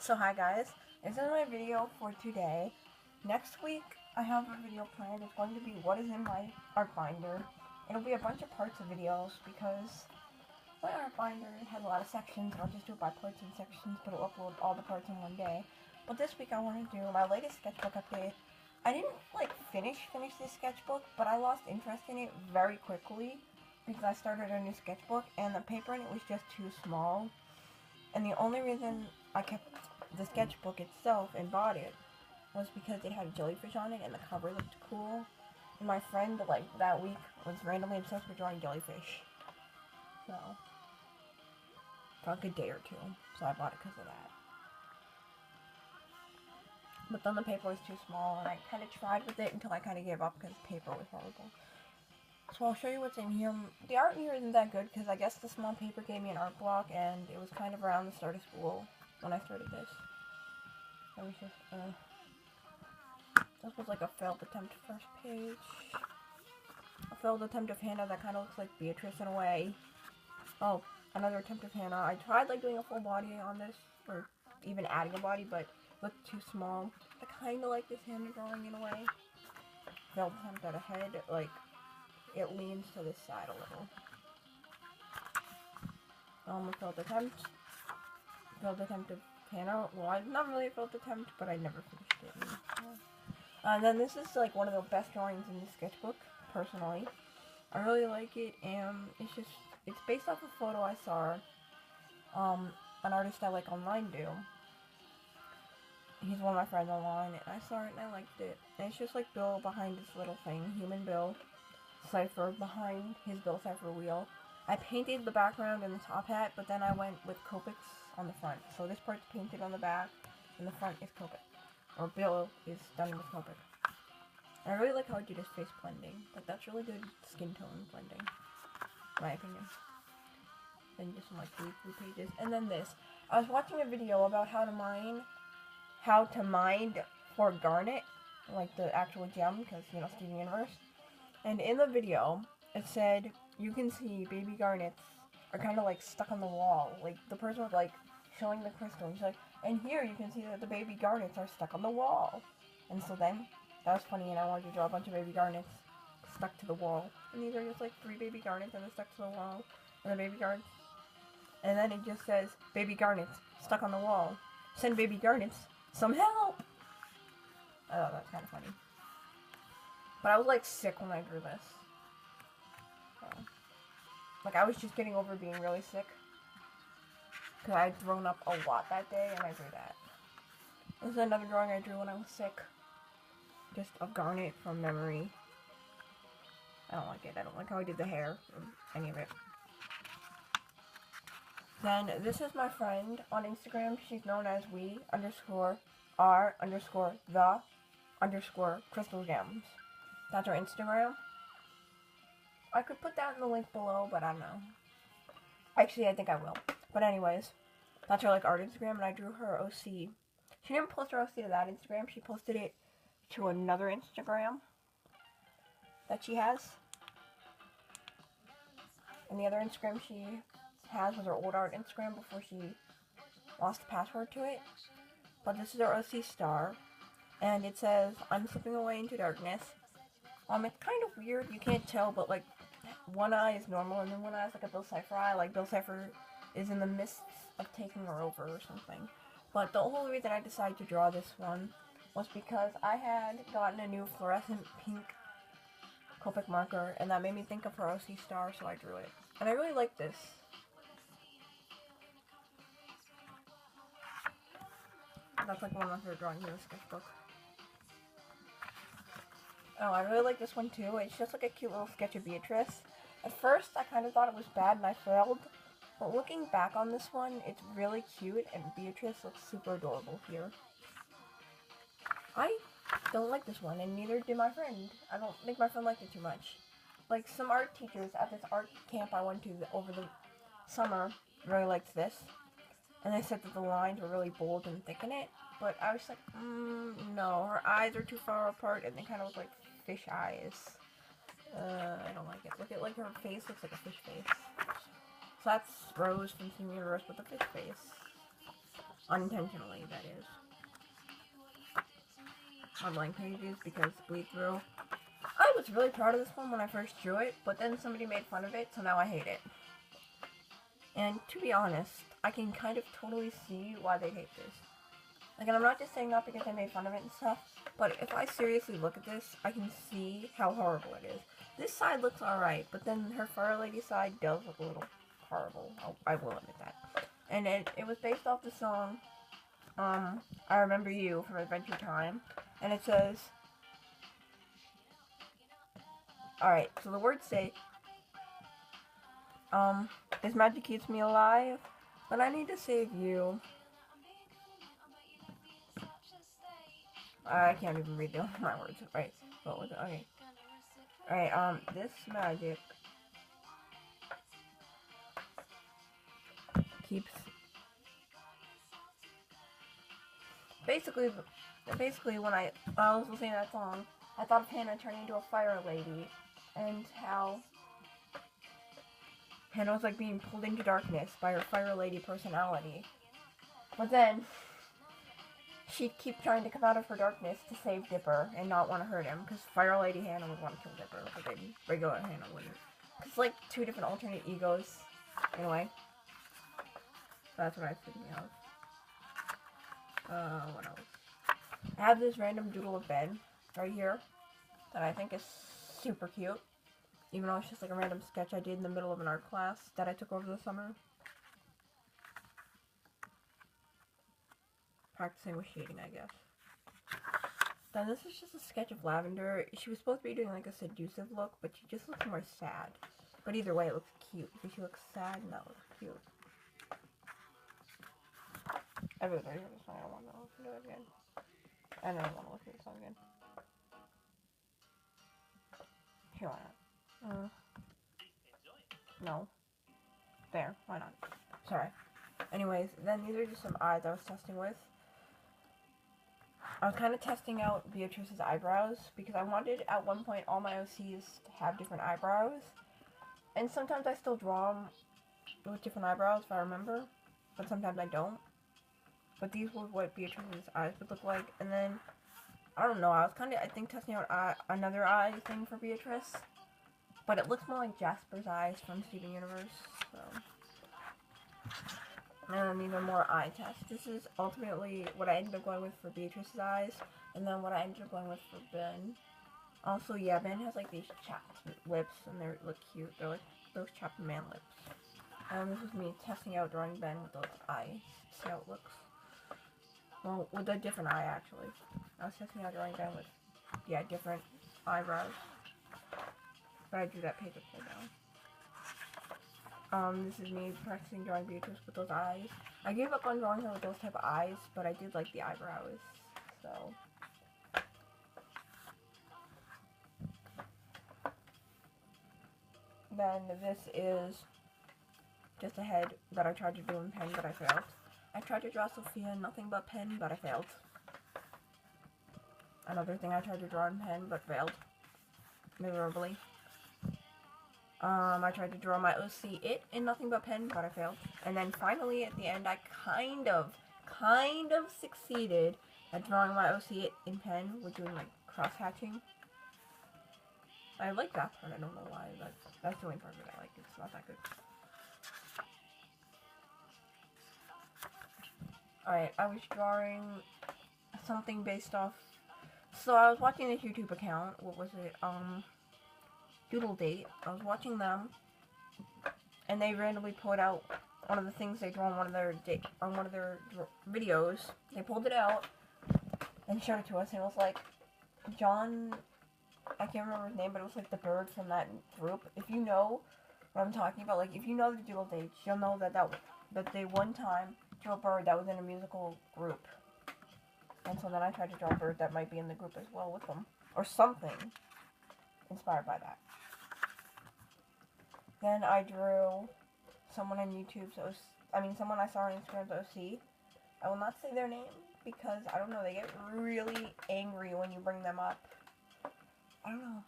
So hi guys, this is my video for today. Next week I have a video planned. It's going to be what is in my art binder. It'll be a bunch of parts of videos because my art binder has a lot of sections. I'll just do it by parts and sections, but I'll upload all the parts in one day. But this week I want to do my latest sketchbook update. I didn't finish this sketchbook, but I lost interest in it very quickly because I started a new sketchbook and the paper in it was just too small. And the only reason I kept the sketchbook itself and bought it was because it had a jellyfish on it and the cover looked cool. And my friend, that week, was randomly obsessed with drawing jellyfish. So, for a day or two. So I bought it because of that. But then the paper was too small and I kind of tried with it until I kind of gave up because the paper was horrible. So I'll show you what's in here. The art in here isn't that good because I guess the small paper gave me an art block and it was kind of around the start of school when I started this. It was just, this was like a failed attempt first page. A failed attempt of Hannah that kind of looks like Beatrice in a way. Oh, another attempt of Hannah. I tried doing a full body on this, or even adding a body, but it looked too small. I kind of like this Hannah drawing in a way. Failed attempt at a head, it leans to this side a little. A failed attempt. Failed attempt of Hannah. Well, not really a failed attempt, but I never finished it. And then this is one of the best drawings in the sketchbook, personally. I really like it, and it's based off a photo I saw an artist I like online do. He's one of my friends online, and I saw it and I liked it. And it's just like Bill behind this little thing, human Bill. Cipher behind his Bill Cipher wheel. I painted the background and the top hat, but then I went with Copics on the front. So this part's painted on the back, and the front is Copic. Or Bill is done with Copic. I really like how I do this face blending. That's really good skin tone blending, in my opinion. Then just some blue pages. And then this. I was watching a video about how to mine for garnet, the actual gem, because, Steven Universe. And in the video, it said, you can see baby garnets are kind of stuck on the wall. The person was showing the crystal. He's like, and here you can see that the baby garnets are stuck on the wall. And so then, that was funny, and I wanted to draw a bunch of baby garnets stuck to the wall. And these are just 3 baby garnets and they're stuck to the wall. And the baby garnets. And then it just says, baby garnets stuck on the wall. Send baby garnets some help! I thought that was kind of funny. But I was sick when I drew this. I was just getting over being really sick. Because I had thrown up a lot that day and I drew that. This is another drawing I drew when I was sick. Just of garnet from memory. I don't like it. I don't like how I did the hair or any of it. Then this is my friend on Instagram. She's known as we_r_the_crystal gems. That's her Instagram. I could put that in the link below, but I don't know. Actually, I think I will. But anyways, that's her art Instagram, and I drew her OC. She didn't post her OC to that Instagram. She posted it to another Instagram that she has. And the other Instagram she has was her old art Instagram before she lost the password to it. But this is her OC star, and it says, I'm slipping away into darkness. It's kind of weird, you can't tell, but one eye is normal and then one eye is a Bill Cipher eye, Bill Cipher is in the midst of taking her over or something. But the whole reason I decided to draw this one was because I had gotten a new fluorescent pink Copic marker, and that made me think of her OC star, so I drew it. And I really like this. That's one of my favorite drawings in the sketchbook. Oh, I really like this one too. It's just a cute little sketch of Beatrice. At first, I kind of thought it was bad and I failed. But looking back on this one, it's really cute and Beatrice looks super adorable here. I don't like this one, and neither did my friend. I don't think my friend liked it too much. Some art teachers at this art camp I went to over the summer really liked this. And they said that the lines were really bold and thick in it. But I was like, no, her eyes are too far apart and they kind of look like fish eyes. I don't like it. Look at her face looks like a fish face. So that's Rose from Steven Universe with the fish face. Unintentionally, that is. On blank pages because bleed through. I was really proud of this one when I first drew it, but then somebody made fun of it, so now I hate it. And to be honest, I can kind of totally see why they hate this. Like, and I'm not just saying that because they made fun of it and stuff, but if I seriously look at this, I can see how horrible it is. This side looks alright, but then her Fire Lady side does look a little horrible. I will admit that. And it was based off the song, I Remember You from Adventure Time. And it says, alright, so the words say, this magic keeps me alive, but I need to save you. I can't even read my words, right? What was it? Okay. Alright, this magic keeps... Basically, when I was listening to that song, I thought of Hannah turning into a fire lady, and how Hannah was like being pulled into darkness by her fire lady personality. But then, she'd keep trying to come out of her darkness to save Dipper and not want to hurt him, because Fire Lady Hannah would want to kill Dipper, but then regular Hannah wouldn't. It's like two different alternate egos, in a way. That's what I was thinking of. What else? I have this random doodle of Ben right here that I think is super cute, even though it's just like a random sketch I did in the middle of an art class that I took over the summer. Practicing with shading, I guess. Then this is just a sketch of Lavender. She was supposed to be doing like a seductive look, but she just looks more sad. But either way, it looks cute, because she looks sad and that looks cute. I really heard this song. I don't want to listen to it again. I don't want to listen to the song again. Here, why not? No. There, why not? Sorry. Anyways, then these are just some eyes I was testing with. I was kind of testing out Beatrice's eyebrows, because I wanted, at one point, all my OCs to have different eyebrows. And sometimes I still draw them with different eyebrows, if I remember. But sometimes I don't. But these were what Beatrice's eyes would look like. And then, I don't know, I was kind of, I think, testing out another eye thing for Beatrice. But it looks more like Jasper's eyes from Steven Universe, so... And then these are more eye tests. This is ultimately what I ended up going with for Beatrice's eyes, and then what I ended up going with for Ben. Also, yeah, Ben has like these chapped lips, and they look cute. They're like those chapped man lips. This was me testing out drawing Ben with those eyes. See how it looks. Well, with a different eye, actually. I was testing out drawing Ben with, yeah, different eyebrows. But I drew that page upside down. This is me practicing drawing Beatrice with those eyes. I gave up on drawing her with those type of eyes, but I did like the eyebrows, so. Then this is just a head that I tried to do in pen, but I failed. I tried to draw Sophia in nothing but pen, but I failed. Another thing I tried to draw in pen, but failed. Miserably. I tried to draw my OC It in nothing but pen, but I failed. And then finally, at the end, I kind of succeeded at drawing my OC It in pen with doing, like, cross-hatching. I like that part, I don't know why, but that's the only part that I like. It's not that good. Alright, I was drawing something based off... So I was watching this YouTube account, what was it, Doodle Date. I was watching them, and they randomly pulled out one of the things they draw on one of their videos. They pulled it out and showed it to us, and it was like John. I can't remember his name, but it was like the bird from that group. If you know what I'm talking about, like if you know the Doodle Dates, you'll know that they one time drew a bird that was in a musical group, and so then I tried to draw a bird that might be in the group as well with them, or something inspired by that. Then I drew someone on YouTube's someone I saw on Instagram's OC. I will not say their name because, I don't know, they get really angry when you bring them up. I don't know.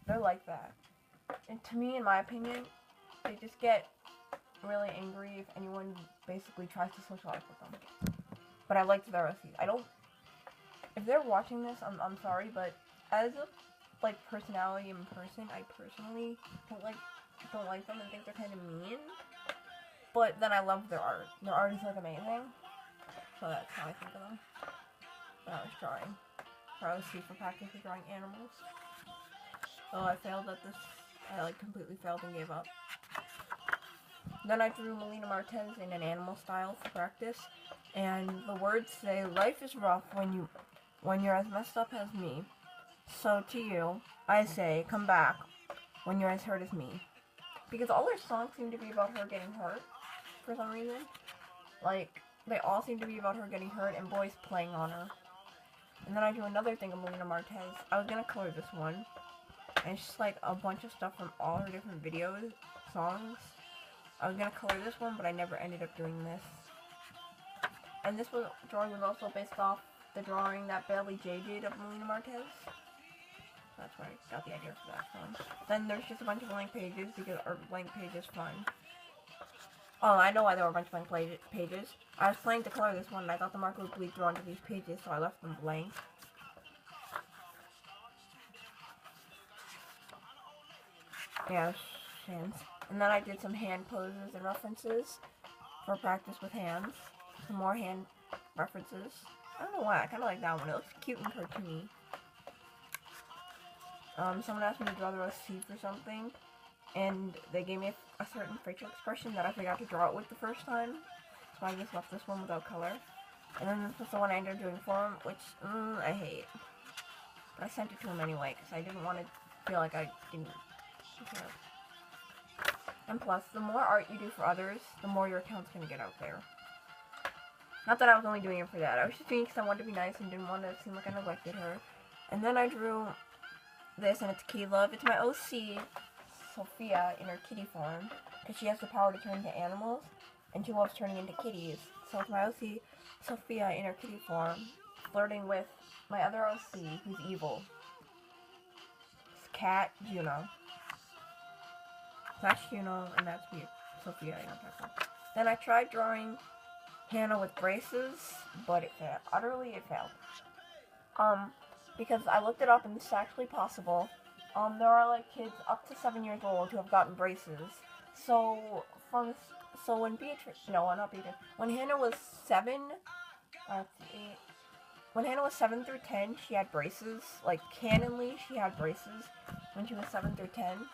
They're like that. And to me, in my opinion, they just get really angry if anyone basically tries to socialize with them. But I liked their OCs. I don't. If they're watching this, I'm sorry, but as a like personality in person, I personally don't like them and think they're kind of mean. But then I love their art. Their art is like amazing. So that's how I think of them. When I was drawing. For OC for practice for drawing animals. So I failed at this. I like completely failed and gave up. Then I drew Melina Martez in an animal style for practice, and the words say, "Life is rough when you're as messed up as me. So to you, I say, come back when you're as hurt as me." Because all their songs seem to be about her getting hurt for some reason. Like, they all seem to be about her getting hurt and boys playing on her. And then I do another thing of Melina Martez. I was gonna color this one, and it's just like a bunch of stuff from all her different videos, songs. I was gonna color this one, but I never ended up doing this. And this drawing was also based off the drawing that Bailey J did of Melina Martez. That's where I got the idea for that one. Then there's just a bunch of blank pages because our blank page is fun. Oh, I know why there were a bunch of blank pages. I was planning to color this one, and I thought the marker would bleed through onto these pages, so I left them blank. Yeah, hands. And then I did some hand poses and references for practice with hands. Some more hand references. I don't know why, I kind of like that one. It looks cute and cartoony. Someone asked me to draw the OC for something, and they gave me a certain facial expression that I forgot to draw it with the first time. So I just left this one without color. And then this was the one I ended up doing for him, which I hate. But I sent it to him anyway, because I didn't want to feel like I didn't care. And plus, the more art you do for others, the more your account's going to get out there. Not that I was only doing it for that. I was just doing it because I wanted to be nice and didn't want to seem like I neglected her. And then I drew this, and it's Kitty Love. It's my OC, Sophia, in her kitty form, because she has the power to turn into animals, and she loves turning into kitties. So it's my OC, Sophia, in her kitty form, flirting with my other OC, who's evil. It's Cat Juno. That's Juno, and that's me, Sophia, in her form. Then I tried drawing Hannah with braces, but it failed. Utterly, it failed. Because I looked it up and this is actually possible. There are like kids up to 7 years old who have gotten braces. So when when Hannah was 7, when Hannah was 7 through 10, she had braces. Like canonly, she had braces when she was 7 through 10.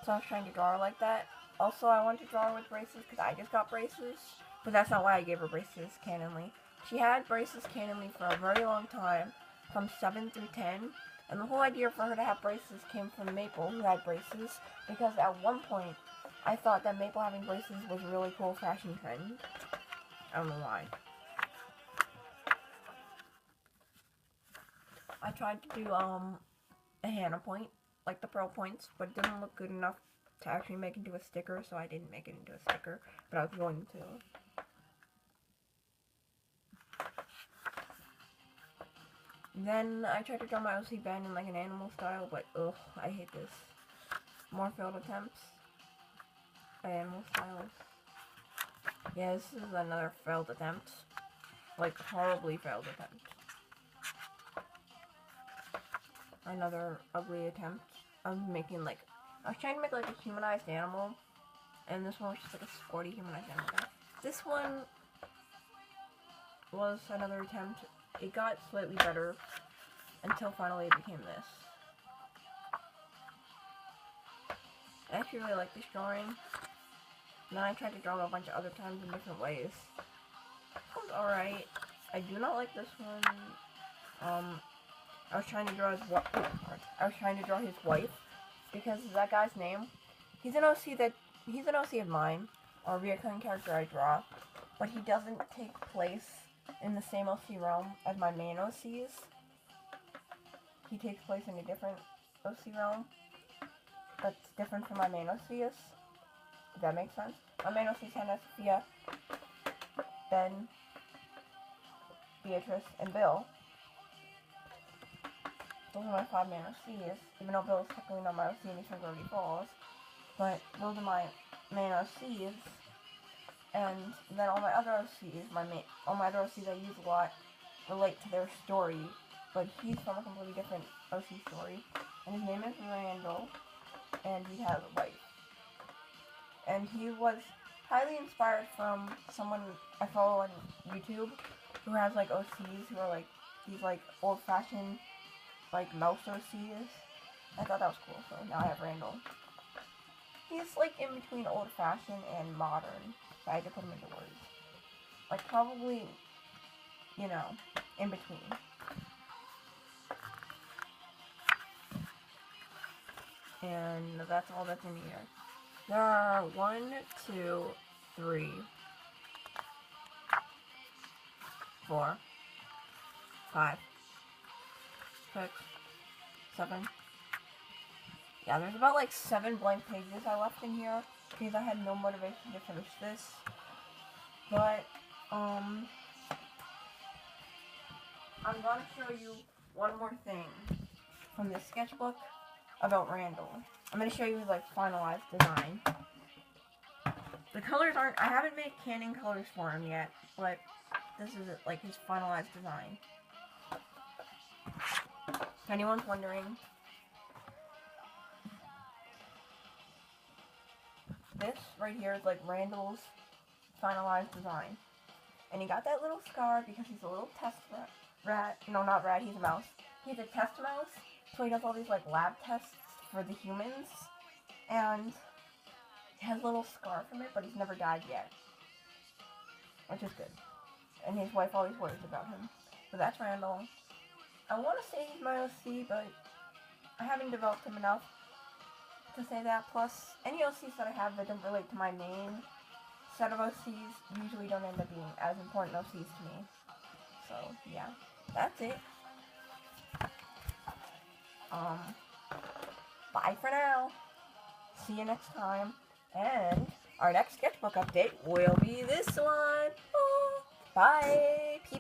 So I was trying to draw her like that. Also, I wanted to draw her with braces because I just got braces. But that's not why I gave her braces canonly. She had braces canonly for a very long time, from 7 through 10. And the whole idea for her to have braces came from Maple, who had braces. Because at one point, I thought that Maple having braces was a really cool fashion trend. I don't know why. I tried to do a Hannah point, like the pearl points, but it didn't look good enough to actually make it into a sticker, so I didn't make it into a sticker, but I was going to. Then I tried to draw my OC Ben in like an animal style, but ugh, I hate this. More failed attempts. Animal styles. Yeah, this is another failed attempt. Like, horribly failed attempt. Another ugly attempt. I was trying to make like a humanized animal, and this one was just like a sporty humanized animal guy. This one was another attempt. It got slightly better until finally it became this. I actually really like this drawing. And then I tried to draw it a bunch of other times in different ways. This one's alright. I do not like this one. I was trying to draw his wife because that guy's name. He's an OC of mine, or a recurring character I draw, but he doesn't take place in the same OC realm as my main OCs. He takes place in a different OC realm that's different from my main OCs. If that makes sense. My main OCs Hannah, Sophia, Ben, Beatrice, and Bill. Those are my 5 main OCs, even though Bill is technically not my OC and he's from Gravity Falls. But those are my main OCs, And then all my other OCs, all my other OCs I use a lot relate to their story, but he's from a completely different OC story. And his name is Randall, and he has a wife. And he was highly inspired from someone I follow on YouTube who has like OCs who are like these like old-fashioned like mouse OCs. I thought that was cool, so now I have Randall. He's like in between old-fashioned and modern, if I had to put him into words. Like probably, you know, in between. And that's all that's in here. There are 1, 2, 3, 4, 5, 6, 7. Yeah, there's about like 7 blank pages I left in here because I had no motivation to finish this. But I'm gonna show you one more thing from this sketchbook about Randall. I'm gonna show you his like finalized design. The colors aren't, I haven't made canon colors for him yet, but this is like his finalized design. If anyone's wondering, this right here is like Randall's finalized design. And he got that little scar because he's a little test rat. No, not rat, he's a mouse. He's a test mouse, so he does all these like lab tests for the humans. And he has a little scar from it, but he's never died yet. Which is good. And his wife always worries about him. So that's Randall. I want to say he's my OC, but I haven't developed him enough to say that. Plus, any OCs that I have that don't relate to my main set of OCs usually don't end up being as important OCs to me. So, yeah. That's it. Bye for now. See you next time. And our next sketchbook update will be this one. Bye, people.